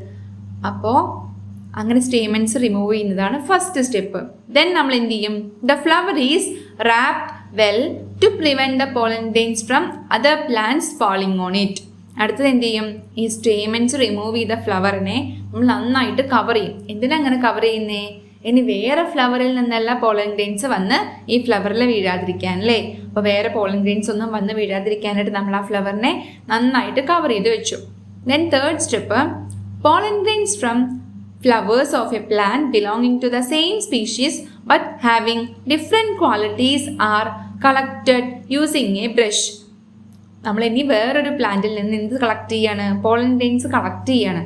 അപ്പോൾ അങ്ങനെ സ്റ്റേമെൻസ് റിമൂവ് ചെയ്യുന്നതാണ് ഫസ്റ്റ് സ്റ്റെപ്പ്. ദെൻ നമ്മൾ എന്ത് ചെയ്യും? The flower is wrapped well to prevent the pollen grains from other plants falling on it. അടുത്തത് എന്ത് ചെയ്യും? ഈ സ്റ്റേമെൻസ് റിമൂവ് ചെയ്ത ഫ്ലവറിനെ നമ്മൾ നന്നായിട്ട് കവർ ചെയ്യും. എന്തിനാ അങ്ങനെ കവർ ചെയ്യുന്നേ? ഇനി വേറെ ഫ്ലവറിൽ നിന്നല്ല പോളൻ ഗ്രെയിൻസ് വന്ന് ഈ ഫ്ലവറിൽ വീഴാതിരിക്കാൻ അല്ലേ? അപ്പോൾ വേറെ പോളൻ ഗ്രെയിൻസ് ഒന്നും വന്ന് വീഴാതിരിക്കാനായിട്ട് നമ്മൾ ആ ഫ്ലവറിനെ നന്നായിട്ട് കവർ ചെയ്ത് വെച്ചു. Then third step, pollen grains from flowers of a plant belonging to the same species but having different qualities are collected using a brush. നമ്മൾ ഇനി വേറൊരു പ്ലാന്റിൽ നിന്ന് എന്ത് കളക്ട് ചെയ്യാണ്? പോളൻ ഗ്രെയിൻസ് കളക്ട് ചെയ്യാണ്.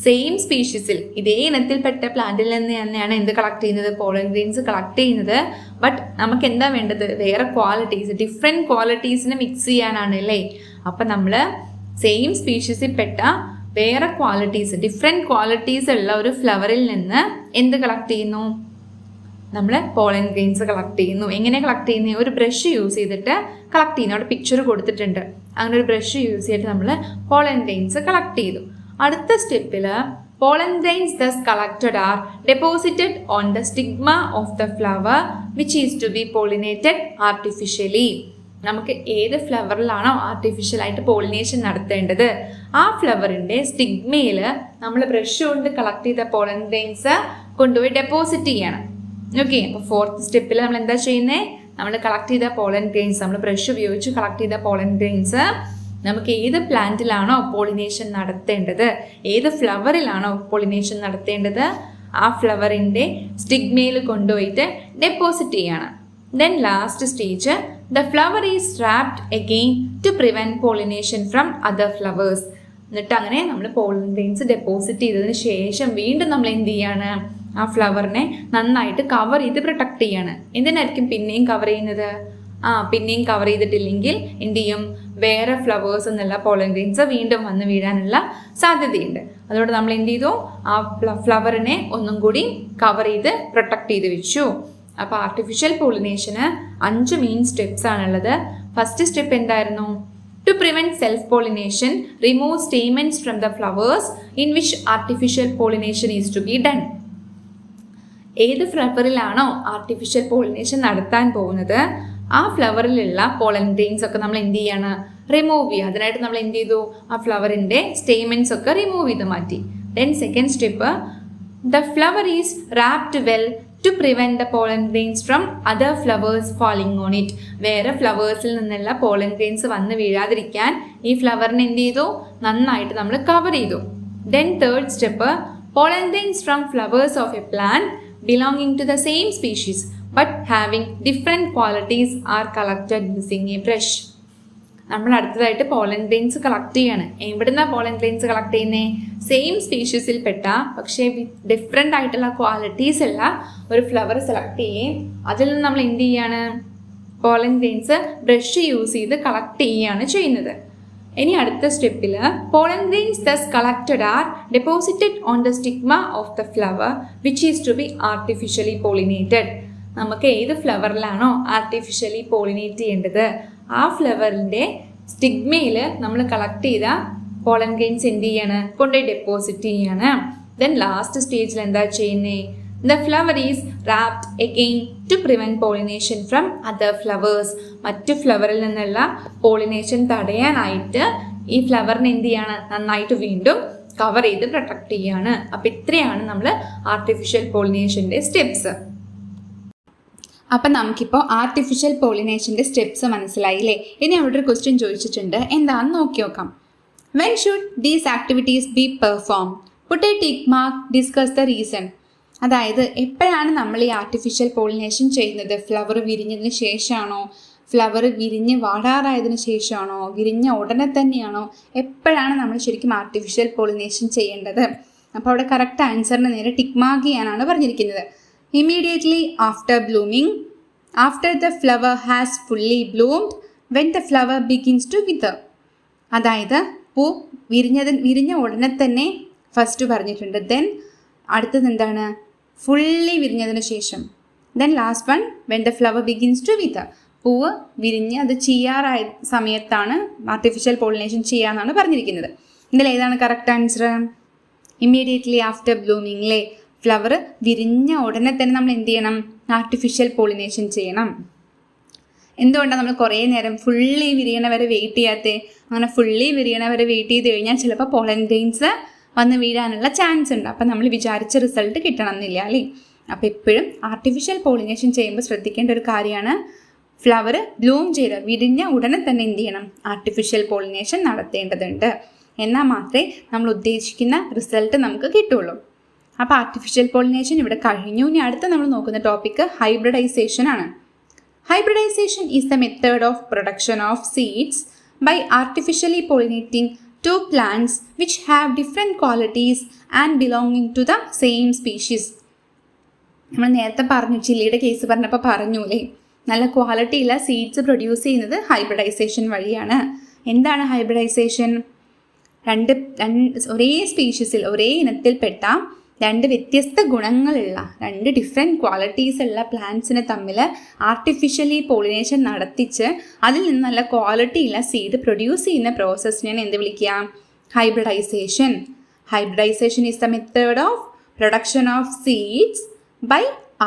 സെയിം സ്പീഷീസിൽ ഇതേ ഇനത്തിൽപ്പെട്ട പ്ലാന്റിൽ നിന്ന് തന്നെയാണ് എന്ത് കളക്ട് ചെയ്യുന്നത്? പോളൻ ഗ്രെയിൻസ് കളക്ട് ചെയ്യുന്നത്. ബട്ട് നമുക്ക് എന്താ വേണ്ടത്? വേറെ ക്വാളിറ്റീസ്, ഡിഫറെൻറ്റ് ക്വാളിറ്റീസിനെ മിക്സ് ചെയ്യാനാണ് അല്ലേ? അപ്പം നമ്മൾ സെയിം സ്പീഷീസിൽ പെട്ട വേറെ ക്വാളിറ്റീസ്, ഡിഫറെൻറ്റ് ക്വാളിറ്റീസ് ഉള്ള ഒരു ഫ്ലവറിൽ നിന്ന് എന്ത് കളക്ട് ചെയ്യുന്നു? നമ്മൾ പോളൻ ഗ്രെയിൻസ് കളക്ട് ചെയ്യുന്നു. എങ്ങനെ കളക്ട് ചെയ്യുന്നത്? ഒരു ബ്രഷ് യൂസ് ചെയ്തിട്ട് കളക്ട് ചെയ്യുന്നു. അവിടെ പിക്ചർ കൊടുത്തിട്ടുണ്ട്. അങ്ങനെ ഒരു ബ്രഷ് യൂസ് ചെയ്തിട്ട് നമ്മൾ പോളൻ ഗ്രെയിൻസ് കളക്ട് ചെയ്തു. അടുത്ത സ്റ്റെപ്പിൽ pollen grains thus collected are deposited on the stigma of the flower which is to be pollinated artificially. നമുക്ക് ഏത് ഫ്ലവറിലാണോ ആർട്ടിഫിഷ്യലായിട്ട് പോളിനേഷൻ നടത്തേണ്ടത് ആ ഫ്ലവറിൻ്റെ സ്റ്റിഗ്മയിൽ നമ്മൾ ബ്രഷ് കൊണ്ട് കളക്ട് ചെയ്ത പോളൻ ഗ്രെയിൻസ് കൊണ്ടുപോയി ഡെപ്പോസിറ്റ് ചെയ്യണം. ഓക്കെ, അപ്പോൾ ഫോർത്ത് സ്റ്റെപ്പിൽ നമ്മൾ എന്താ ചെയ്യുന്നത്? നമ്മൾ കളക്ട് ചെയ്ത പോളൻ ഗ്രെയിൻസ്, നമ്മൾ ബ്രഷ് ഉപയോഗിച്ച് കളക്ട് ചെയ്ത പോളൻ ഗ്രെയിൻസ് നമുക്ക് ഏത് പ്ലാന്റിലാണോ പോളിനേഷൻ നടത്തേണ്ടത്, ഏത് ഫ്ലവറിലാണോ പോളിനേഷൻ നടത്തേണ്ടത് ആ ഫ്ലവറിൻ്റെ സ്റ്റിഗ്മയിൽ കൊണ്ടുപോയിട്ട് ഡെപ്പോസിറ്റ് ചെയ്യണം. Then last stage, the flower is wrapped again to prevent pollination from other flowers. എന്നിട്ട് അങ്ങനെ നമ്മൾ പോളൻ ഗ്രെയിൻസ് ഡെപ്പോസിറ്റ് ചെയ്തതിന് ശേഷം വീണ്ടും നമ്മൾ എന്ത് ചെയ്യാണ്? ആ ഫ്ലവറിനെ നന്നായിട്ട് കവർ ചെയ്ത് പ്രൊട്ടക്ട് ചെയ്യാണ്. എന്തിനായിരിക്കും പിന്നെയും കവർ ചെയ്യുന്നത്? പിന്നെയും കവർ ചെയ്തിട്ടില്ലെങ്കിൽ എന്ത് ചെയ്യും? വേറെ ഫ്ലവേഴ്സ് എന്നുള്ള പോളൻ ഗ്രെയിൻസ് വീണ്ടും വന്ന് വീഴാനുള്ള സാധ്യതയുണ്ട്. അതുകൊണ്ട് നമ്മൾ എന്ത് ചെയ്തു? ആ ഫ്ലവറിനെ ഒന്നും കൂടി കവർ ചെയ്ത് പ്രൊട്ടക്ട് ചെയ്ത് വെച്ചു. അപ്പോൾ ആർട്ടിഫിഷ്യൽ പോളിനേഷന് 5 മെയിൻ സ്റ്റെപ്സ് ആണുള്ളത്. ഫസ്റ്റ് സ്റ്റെപ്പ് എന്തായിരുന്നു? To prevent self pollination, remove stamens from the flowers in which artificial pollination is to be done. ഏത് ഫ്ലവറിലാണോ ആർട്ടിഫിഷ്യൽ പോളിനേഷൻ നടത്താൻ പോകുന്നത് ആ ഫ്ലവറിലുള്ള പോളൻ ഗ്രെയിൻസ് ഒക്കെ നമ്മൾ എന്ത് ചെയ്യാണ്? റിമൂവ് ചെയ്യുക. അതിനായിട്ട് നമ്മൾ എന്ത് ചെയ്തു? ആ ഫ്ലവറിൻ്റെ സ്റ്റേമെൻസ് ഒക്കെ റിമൂവ് ചെയ്ത് മാറ്റി. Then second step, the flower is wrapped well to prevent the pollen grains from other flowers falling on it. വേറെ ഫ്ലവേഴ്സിൽ നിന്നുള്ള പോളൻ ഗ്രെയിൻസ് വന്ന് വീഴാതിരിക്കാൻ ഈ ഫ്ലവറിനെ എന്ത് ചെയ്തു? നന്നായിട്ട് നമ്മൾ കവർ ചെയ്തു. Then third step, pollen grains from flowers of a plant belonging to the same species but having different qualities are collected using a brush. നമ്മൾ അടുത്തതായിട്ട് പോളൻ ഗ്രെയിൻസ് കളക്ട് ചെയ്യാണ്. എവിടുന്നാണ് പോളൻ ഗ്രെയിൻസ് കളക്ട് ചെയ്യുന്നത്? Same സ്പീഷീസിൽ പെട്ട പക്ഷേ different ആയിട്ടുള്ള qualities ഉള്ള ഒരു ഫ്ലവർ സെലക്ട് ചെയ്യുകയും അതിൽ നിന്ന് നമ്മൾ എന്ത് ചെയ്യാണ്? പോളൻ ഗ്രെയിൻസ് ബ്രഷ് യൂസ് ചെയ്ത് കളക്ട് ചെയ്യുകയാണ് ചെയ്യുന്നത്. ഇനി അടുത്ത സ്റ്റെപ്പിൽ pollen grains thus collected are deposited on the stigma of the flower which is to be artificially pollinated. നമുക്ക് ഏത് ഫ്ലവറിലാണോ ആർട്ടിഫിഷ്യലി പോളിനേറ്റ് ചെയ്യേണ്ടത് ആ ഫ്ലവറിൻ്റെ സ്റ്റിഗ്മയിൽ നമ്മൾ കളക്ട് ചെയ്ത പോളൻ ഗ്രെയിൻസ് എന്ത് ചെയ്യാണ്, കൊണ്ടുപോയി ഡെപ്പോസിറ്റ് ചെയ്യാണ്. ദെൻ ലാസ്റ്റ് സ്റ്റേജിൽ എന്താ ചെയ്യുന്നത്? The flower is wrapped again to prevent pollination from other flowers. മറ്റു ഫ്ലവറിൽ നിന്നുള്ള പോളിനേഷൻ തടയാനായിട്ട് ഈ ഫ്ലവറിനെ എന്ത് ചെയ്യാണ്, നന്നായിട്ട് വീണ്ടും കവർ ചെയ്ത് പ്രൊട്ടക്ട് ചെയ്യാണ്. അപ്പം ഇത്രയാണ് നമ്മൾ ആർട്ടിഫിഷ്യൽ പോളിനേഷൻ്റെ സ്റ്റെപ്സ്. അപ്പം നമുക്കിപ്പോൾ ആർട്ടിഫിഷ്യൽ പോളിനേഷൻ്റെ സ്റ്റെപ്സ് മനസ്സിലായില്ലേ? ഇനി അവിടെ ഒരു ക്വസ്റ്റ്യൻ ചോദിച്ചിട്ടുണ്ട്, എന്താണെന്ന് നോക്കി നോക്കാം. When should these activities B perform? Put a tick mark, discuss the reason. അതായത് എപ്പോഴാണ് നമ്മൾ ഈ ആർട്ടിഫിഷ്യൽ പോളിനേഷൻ ചെയ്യുന്നത്? ഫ്ലവർ വിരിഞ്ഞതിന് ശേഷമാണോ, ഫ്ലവർ വിരിഞ്ഞ് വാടാറായതിനു ശേഷമാണോ, വിരിഞ്ഞ ഉടനെ തന്നെയാണോ? എപ്പോഴാണ് നമ്മൾ ശരിക്കും ആർട്ടിഫിഷ്യൽ പോളിനേഷൻ ചെയ്യേണ്ടത്? അപ്പോൾ അവിടെ കറക്റ്റ് ആൻസറിന് നേരെ ടിക്ക് മാർക്ക് ചെയ്യാനാണ് പറഞ്ഞിരിക്കുന്നത്. Immediately after blooming, after the flower has fully bloomed, when the flower begins to wither. അതായത് പൂ വിരിഞ്ഞ ഉടനെ തന്നെ ഫസ്റ്റ് പറഞ്ഞിട്ടുണ്ട്. ദെൻ അടുത്തത് എന്താണ്? ഫുള്ളി വിരിഞ്ഞതിന് ശേഷം. Then last one when the flower begins to wither. പൂവ് വിരിഞ്ഞ് അത് ചെയ്യാറായ സമയത്താണ് ആർട്ടിഫിഷ്യൽ പോളിനേഷൻ ചെയ്യാന്നാണ് പറഞ്ഞിരിക്കുന്നത്. ഇതിൽ ഏതാണ് correct answer? Immediately after blooming അല്ലേ? ഫ്ലവർ വിരിഞ്ഞ ഉടനെ തന്നെ നമ്മൾ എന്ത് ചെയ്യണം? ആർട്ടിഫിഷ്യൽ പോളിനേഷൻ ചെയ്യണം. എന്തുകൊണ്ടാണ് നമ്മൾ കുറേ നേരം ഫുള്ളി വിരിയണ വരെ വെയിറ്റ് ചെയ്യാത്തത്? അങ്ങനെ ഫുള്ളി വിരിയണ വരെ വെയിറ്റ് ചെയ്ത് കഴിഞ്ഞാൽ ചിലപ്പോൾ പോളൻ ഗ്രെയിൻസ് വന്ന് വീഴാനുള്ള ചാൻസ് ഉണ്ട്. അപ്പം നമ്മൾ വിചാരിച്ച റിസൾട്ട് കിട്ടണം എന്നില്ല അല്ലേ? അപ്പോൾ എപ്പോഴും ആർട്ടിഫിഷ്യൽ പോളിനേഷൻ ചെയ്യുമ്പോൾ ശ്രദ്ധിക്കേണ്ട ഒരു കാര്യമാണ്, ഫ്ലവർ ബ്ലൂം ചെയ്ത് വിരിഞ്ഞ ഉടനെ തന്നെ എന്ത് ചെയ്യണം? ആർട്ടിഫിഷ്യൽ പോളിനേഷൻ നടത്തേണ്ടതുണ്ട്. എന്നാൽ മാത്രമേ നമ്മൾ ഉദ്ദേശിക്കുന്ന റിസൾട്ട് നമുക്ക് കിട്ടുള്ളൂ. അപ്പോൾ ആർട്ടിഫിഷ്യൽ പോളിനേഷൻ ഇവിടെ കഴിഞ്ഞു. ഇനി അടുത്ത നമ്മൾ നോക്കുന്ന ടോപ്പിക്ക് ഹൈബ്രിഡൈസേഷൻ ആണ്. Hybridization is the method of production of seeds by artificially pollinating two plants which have different qualities and belonging to the same species. നമ്മൾ നേരത്തെ പറഞ്ഞു, ചില്ലിയുടെ കേസ് പറഞ്ഞപ്പോൾ പറഞ്ഞു അല്ലേ, നല്ല ക്വാളിറ്റിയുള്ള സീഡ്സ് പ്രൊഡ്യൂസ് ചെയ്യുന്നത് ഹൈബ്രിഡൈസേഷൻ വഴിയാണ്. എന്താണ് ഹൈബ്രിഡൈസേഷൻ? ഒരേ സ്പീഷീസിൽ, ഒരേ ഇനത്തിൽപ്പെട്ട രണ്ട് വ്യത്യസ്ത ഗുണങ്ങളുള്ള, രണ്ട് ഡിഫറെൻറ്റ് ക്വാളിറ്റീസ് ഉള്ള പ്ലാന്റ്സിനെ തമ്മിൽ ആർട്ടിഫിഷ്യലി പോളിനേഷൻ നടത്തിച്ച് അതിൽ നിന്ന് നല്ല ക്വാളിറ്റിയുള്ള സീഡ് പ്രൊഡ്യൂസ് ചെയ്യുന്ന പ്രോസസ്സിനെയാണ് എന്ത് വിളിക്കുക? Hybridisation. Hybridisation is the method of production of seeds by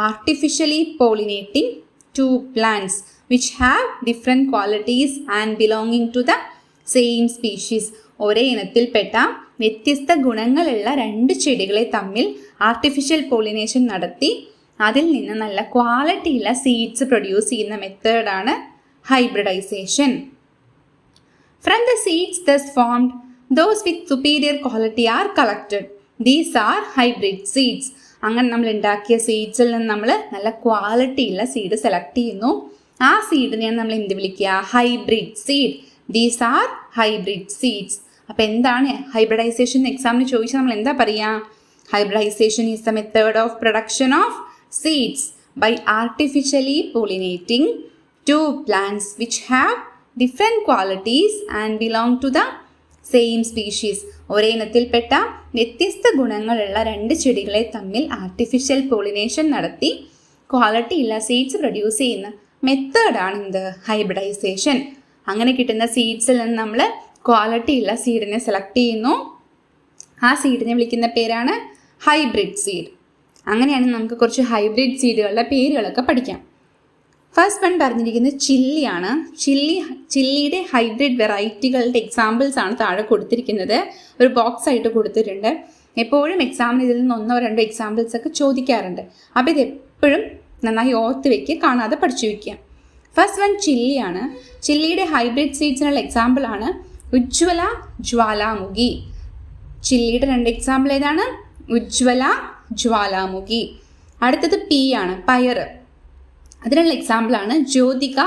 artificially pollinating two plants which have different qualities and belonging to the same species. ഒരേ ഇനത്തിൽപ്പെട്ട വ്യത്യസ്ത ഗുണങ്ങളുള്ള രണ്ട് ചെടികളെ തമ്മിൽ ആർട്ടിഫിഷ്യൽ പോളിനേഷൻ നടത്തി അതിൽ നിന്ന് നല്ല ക്വാളിറ്റിയുള്ള സീഡ്സ് പ്രൊഡ്യൂസ് ചെയ്യുന്ന മെത്തേഡാണ് hybridisation. From the seeds thus formed, those with superior quality are collected. These are hybrid seeds. അങ്ങനെ നമ്മൾ ഉണ്ടാക്കിയ സീഡ്സിൽ നിന്ന് നമ്മൾ നല്ല ക്വാളിറ്റിയുള്ള സീഡ് സെലക്ട് ചെയ്യുന്നു. ആ സീഡിനെയാണ് നമ്മൾ എന്ത് വിളിക്കുക? Hybrid seed. These are hybrid seeds. അപ്പോൾ എന്താണ് ഹൈബ്രിഡൈസേഷൻ? എക്സാമിന് ചോദിച്ചാൽ നമ്മൾ എന്താ പറയുക? Hybridisation is the method of production of seeds by artificially pollinating two plants which have different qualities and belong to the same species. ഒരേ ഇനത്തിൽപ്പെട്ട വ്യത്യസ്ത ഗുണങ്ങളുള്ള രണ്ട് ചെടികളെ തമ്മിൽ ആർട്ടിഫിഷ്യൽ പോളിനേഷൻ നടത്തി ക്വാളിറ്റിയുള്ള സീഡ്സ് പ്രൊഡ്യൂസ് ചെയ്യുന്ന മെത്തേഡാണ് എന്ത്? ഹൈബ്രിഡൈസേഷൻ. അങ്ങനെ കിട്ടുന്ന സീഡ്സിൽ നിന്ന് നമ്മൾ ക്വാളിറ്റിയുള്ള സീഡിനെ സെലക്ട് ചെയ്യുന്നു. ആ സീഡിനെ വിളിക്കുന്ന പേരാണ് ഹൈബ്രിഡ് സീഡ്. അങ്ങനെയാണ് നമുക്ക് കുറച്ച് ഹൈബ്രിഡ് സീഡുകളുടെ പേരുകളൊക്കെ പഠിക്കാം. ഫസ്റ്റ് വൺ പറഞ്ഞിരിക്കുന്നത് ചില്ലിയാണ്. ചില്ലിയുടെ ഹൈബ്രിഡ് വെറൈറ്റികളുടെ എക്സാമ്പിൾസ് ആണ് താഴെ കൊടുത്തിരിക്കുന്നത്. ഒരു ബോക്സ് ആയിട്ട് കൊടുത്തിട്ടുണ്ട്. എപ്പോഴും എക്സാമിന് ഇതിൽ നിന്ന് 1-2 എക്സാമ്പിൾസ് ഒക്കെ ചോദിക്കാറുണ്ട്. അപ്പോൾ ഇതെപ്പോഴും നന്നായി ഓർത്ത് വയ്ക്കുക, കാണാതെ പഠിച്ചു വയ്ക്കുക. ഫസ്റ്റ് വൺ ചില്ലിയാണ്. ചില്ലിയുടെ ഹൈബ്രിഡ് സീഡ്സിനുള്ള എക്സാമ്പിളാണ് ഉജ്ജ്വല, ജ്വാലാമുഖി. ചില്ലിയുടെ 2 എക്സാമ്പിൾ ഏതാണ്? ഉജ്ജ്വല, ജ്വാലാമുഖി. അടുത്തത് പി ആണ്, പയർ. അതിനുള്ള എക്സാമ്പിളാണ് ജ്യോതിക,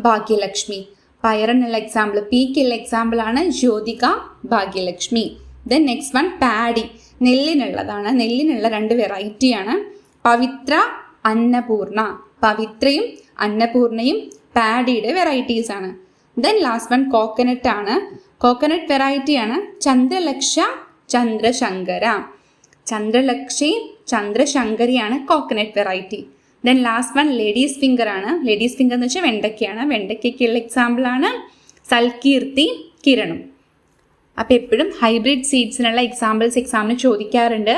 ഭാഗ്യലക്ഷ്മി. പയറിനുള്ള എക്സാമ്പിൾ, പിക്കുള്ള എക്സാമ്പിളാണ് Jyothika, Bhagyalakshmi. Then next one paddy, നെല്ലിനുള്ളതാണ്. നെല്ലിനുള്ള 2 വെറൈറ്റിയാണ്, പവിത്ര, അന്നപൂർണ. പവിത്രയും അന്നപൂർണയും പാഡിയുടെ വെറൈറ്റീസ് ആണ്. ദെൻ ലാസ്റ്റ് വൺ കോക്കനട്ട് ആണ്. കോക്കനട്ട് വെറൈറ്റിയാണ് ചന്ദ്രലക്ഷ, ചന്ദ്രശങ്കര. ചന്ദ്രലക്ഷയും ചന്ദ്രശങ്കരിയാണ് coconut variety. Then last one ladies finger ആണ്. ലേഡീസ് ഫിംഗർ എന്ന് വെച്ചാൽ വെണ്ടയ്ക്കയാണ്. വെണ്ടയ്ക്കുള്ള എക്സാമ്പിളാണ് സൽകീർത്തി, കിരണും. അപ്പോൾ എപ്പോഴും ഹൈബ്രിഡ് സീഡ്സിനുള്ള എക്സാമ്പിന് ചോദിക്കാറുണ്ട്.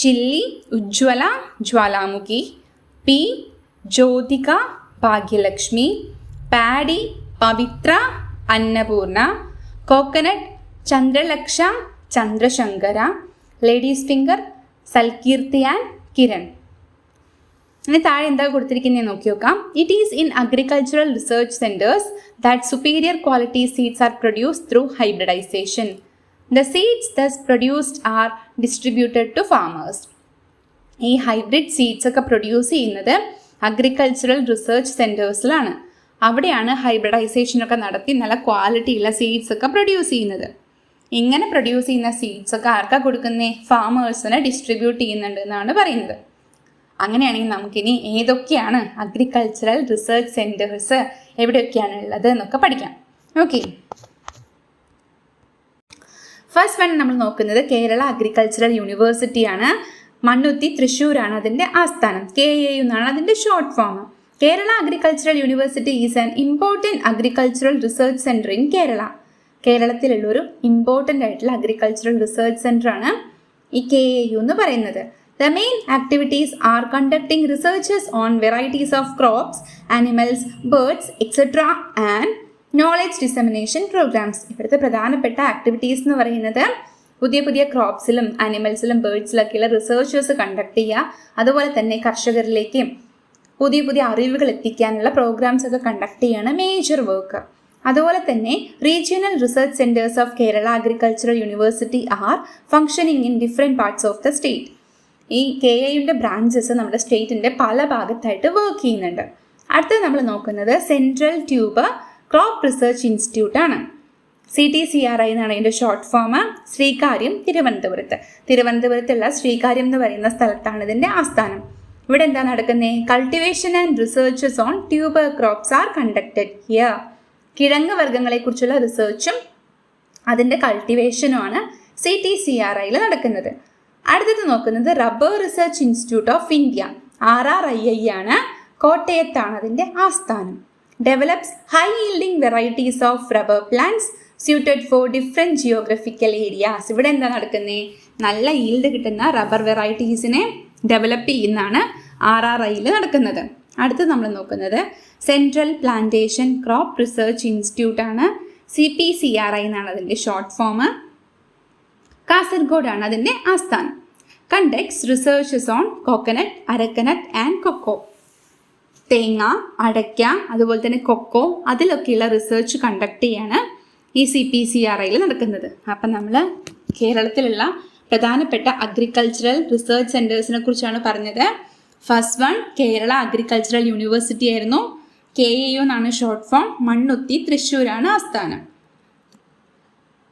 Chilli, Ujjwala, Jwalamukhi. Pea, Jyothika, Bhagyalakshmi. Paddy, Pavithra, Annapurna. Coconut, Chandralaksha, Chandrashankara. Ladies finger, Salkeerthi and Kiran. ഇനി താഴെ എന്താ കൊടുത്തിരിക്കുന്നത് നോക്കി നോക്കാം. It is in agricultural research centres that superior quality seeds are produced through hybridization. The seeds thus produced are distributed to farmers. ഈ ഹൈബ്രിഡ് സീഡ്സ് ഒക്കെ produce ചെയ്യുന്നത് agricultural research സെൻറ്റേഴ്സിലാണ്. അവിടെയാണ് ഹൈബ്രിഡൈസേഷനൊക്കെ നടത്തി നല്ല ക്വാളിറ്റിയുള്ള സീഡ്സ് ഒക്കെ പ്രൊഡ്യൂസ് ചെയ്യുന്നത്. ഇങ്ങനെ പ്രൊഡ്യൂസ് ചെയ്യുന്ന സീഡ്സ് ഒക്കെ ആർക്കാണ് കൊടുക്കുന്നത്? ഫാമേഴ്സിനെ ഡിസ്ട്രിബ്യൂട്ട് ചെയ്യുന്നുണ്ട് എന്നാണ് പറയുന്നത്. അങ്ങനെയാണെങ്കിൽ നമുക്കിനി ഏതൊക്കെയാണ് അഗ്രികൾച്ചറൽ റിസർച്ച് സെൻറ്റേഴ്സ്, എവിടെയൊക്കെയാണ് ഉള്ളത് എന്നൊക്കെ പഠിക്കാം. ഓക്കെ, ഫസ്റ്റ് വൺ നമ്മൾ നോക്കുന്നത് കേരള അഗ്രികൾച്ചറൽ യൂണിവേഴ്സിറ്റിയാണ്. മണ്ണുത്തി, തൃശ്ശൂരാണ് അതിൻ്റെ ആസ്ഥാനം. KAU എന്നാണ് അതിൻ്റെ short form. Kerala agricultural university is an important agricultural research centre in Kerala. കേരളത്തിലുള്ളൊരു ഇമ്പോർട്ടൻ്റ് ആയിട്ടുള്ള അഗ്രികൾച്ചറൽ റിസർച്ച് സെൻ്ററാണ് ഈ KAU എന്ന് പറയുന്നത്. The main activities are conducting researches on varieties of crops, animals, birds, etc. and knowledge dissemination programs. ഇവിടുത്തെ പ്രധാനപ്പെട്ട activities എന്ന് പറയുന്നത് പുതിയ പുതിയ ക്രോപ്സിലും ആനിമൽസിലും ബേർഡ്സിലൊക്കെയുള്ള റിസർച്ചേഴ്സ് കണ്ടക്ട് ചെയ്യുക, അതുപോലെ തന്നെ കർഷകരിലേക്ക് പുതിയ പുതിയ അറിവുകൾ എത്തിക്കാനുള്ള പ്രോഗ്രാംസ് ഒക്കെ കണ്ടക്ട് ചെയ്യാണ് മേജർ വർക്ക്. അതുപോലെ തന്നെ regional research centres of Kerala agricultural university are functioning in different parts of the state. ഈ KAUൻ്റെ ബ്രാഞ്ചസ് നമ്മുടെ സ്റ്റേറ്റിൻ്റെ പല ഭാഗത്തായിട്ട് വർക്ക് ചെയ്യുന്നുണ്ട്. അടുത്തത് നമ്മൾ നോക്കുന്നത് central tuber crop research institute ആണ്. CTCRI എന്നാണ് ഇതിൻ്റെ ഷോർട്ട് ഫോം. ശ്രീകാര്യം, തിരുവനന്തപുരത്തുള്ള ശ്രീകാര്യം എന്ന് പറയുന്ന സ്ഥലത്താണ് ഇതിൻ്റെ ആസ്ഥാനം. ഇവിടെ എന്താ നടക്കുന്നത്? Cultivation and researches on tuber crops R conducted here. കിഴങ്ങ് വർഗ്ഗങ്ങളെക്കുറിച്ചുള്ള റിസർച്ചും അതിൻ്റെ കൾട്ടിവേഷനുമാണ് CTCRIയിൽ നടക്കുന്നത്. അടുത്തത് നോക്കുന്നത് rubber research institute of India, RRII ആണ്. കോട്ടയത്താണ് അതിൻ്റെ ആസ്ഥാനം. Develops high yielding varieties of rubber plants suited four different geographical areas. ഇവിടെ എന്താ നടക്കുന്നത്? നല്ല ഈൽഡ് കിട്ടുന്ന റബ്ബർ വെറൈറ്റീസിനെ ഡെവലപ്പ് ചെയ്യുന്നതാണ് RRIയിൽ നടക്കുന്നത്. അടുത്തത് നമ്മൾ നോക്കുന്നത് central plantation crop research institute ആണ്. CPCRI എന്നാണ് അതിൻ്റെ ഷോർട്ട് ഫോം. കാസർഗോഡാണ് അതിൻ്റെ ആസ്ഥാനം. Conducts researches on coconut, arecanut and cocoa. തേങ്ങ, അടയ്ക്ക, അതുപോലെ തന്നെ കൊക്കോ, അതിലൊക്കെയുള്ള റിസർച്ച് കണ്ടക്ട് ചെയ്യാണ് ഈ CPCRIയിൽ നടക്കുന്നത്. അപ്പം നമ്മൾ കേരളത്തിലുള്ള പ്രധാനപ്പെട്ട അഗ്രികൾച്ചറൽ റിസർച്ച് സെൻറ്റേഴ്സിനെ കുറിച്ചാണ് പറഞ്ഞത്. First one Kerala agricultural university ആയിരുന്നു. KAU എന്നാണ് ഷോർട്ട് ഫോം. മണ്ണുത്തി, തൃശ്ശൂരാണ് ആസ്ഥാനം.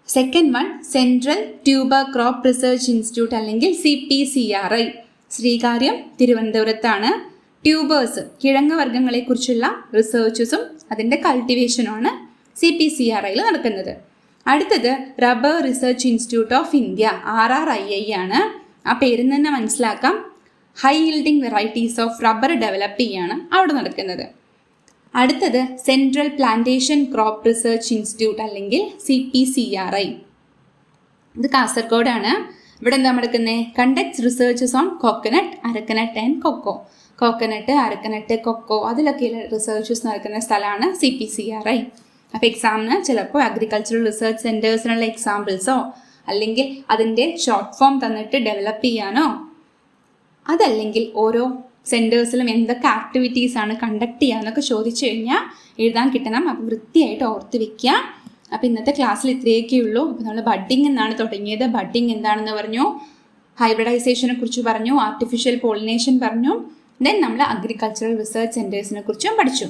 Second one central tuber crop research institute അല്ലെങ്കിൽ CPCRI. ശ്രീകാര്യം, തിരുവനന്തപുരത്താണ്. ട്യൂബേഴ്സ്, കിഴങ്ങ് വർഗ്ഗങ്ങളെക്കുറിച്ചുള്ള റിസർച്ചസും അതിൻ്റെ കൾട്ടിവേഷനുമാണ് CPCRIയിൽ നടക്കുന്നത്. അടുത്തത് rubber research institute of India, RRII ആണ്. ആ പേരിൽ തന്നെ മനസ്സിലാക്കാം, high yielding varieties of rubber develop ചെയ്യാണ് അവിടെ നടക്കുന്നത്. അടുത്തത് central plantation crop research institute അല്ലെങ്കിൽ CPCRI. ഇത് കാസർഗോഡാണ്. ഇവിടെ എന്താ നടക്കുന്നത്? Conducts researches on coconut, arecanut and cocoa. Coconut, arecanut, cocoa അതിലൊക്കെയുള്ള റിസർച്ചസ് നടക്കുന്ന സ്ഥലമാണ് CPCRI. അപ്പോൾ എക്സാമിന് ചിലപ്പോൾ അഗ്രികൾച്ചറൽ റിസർച്ച് സെൻറ്റേഴ്സിനുള്ള എക്സാമ്പിൾസോ അല്ലെങ്കിൽ അതിൻ്റെ ഷോർട്ട് ഫോം തന്നിട്ട് ഡെവലപ്പ് ചെയ്യാനോ, അതല്ലെങ്കിൽ ഓരോ സെൻറ്റേഴ്സിലും എന്തൊക്കെ ആക്ടിവിറ്റീസാണ് കണ്ടക്ട് ചെയ്യാനൊക്കെ ചോദിച്ചു കഴിഞ്ഞാൽ എഴുതാൻ കിട്ടണം. അപ്പോൾ വൃത്തിയായിട്ട് ഓർത്ത് വെക്കുക. അപ്പോൾ ഇന്നത്തെ ക്ലാസ്സിൽ ഇത്രയൊക്കെ ഉള്ളൂ. അപ്പോൾ നമ്മൾ ബഡ്ഡിങ് എന്നാണ് തുടങ്ങിയത്. ബഡ്ഡിങ് എന്താണെന്ന് പറഞ്ഞു, ഹൈബ്രിഡൈസേഷനെ കുറിച്ച് പറഞ്ഞു, ആർട്ടിഫിഷ്യൽ പോളിനേഷൻ പറഞ്ഞു, ദെൻ നമ്മൾ അഗ്രികൾച്ചറൽ റിസർച്ച് സെൻറ്റേഴ്സിനെ കുറിച്ചും പഠിച്ചു.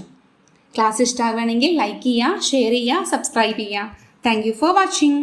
ക്ലാസ് ഇഷ്ടമാവുകയാണെങ്കിൽ ലൈക്ക് ചെയ്യുക, ഷെയർ ചെയ്യുക, സബ്സ്ക്രൈബ് ചെയ്യുക. Thank you for watching.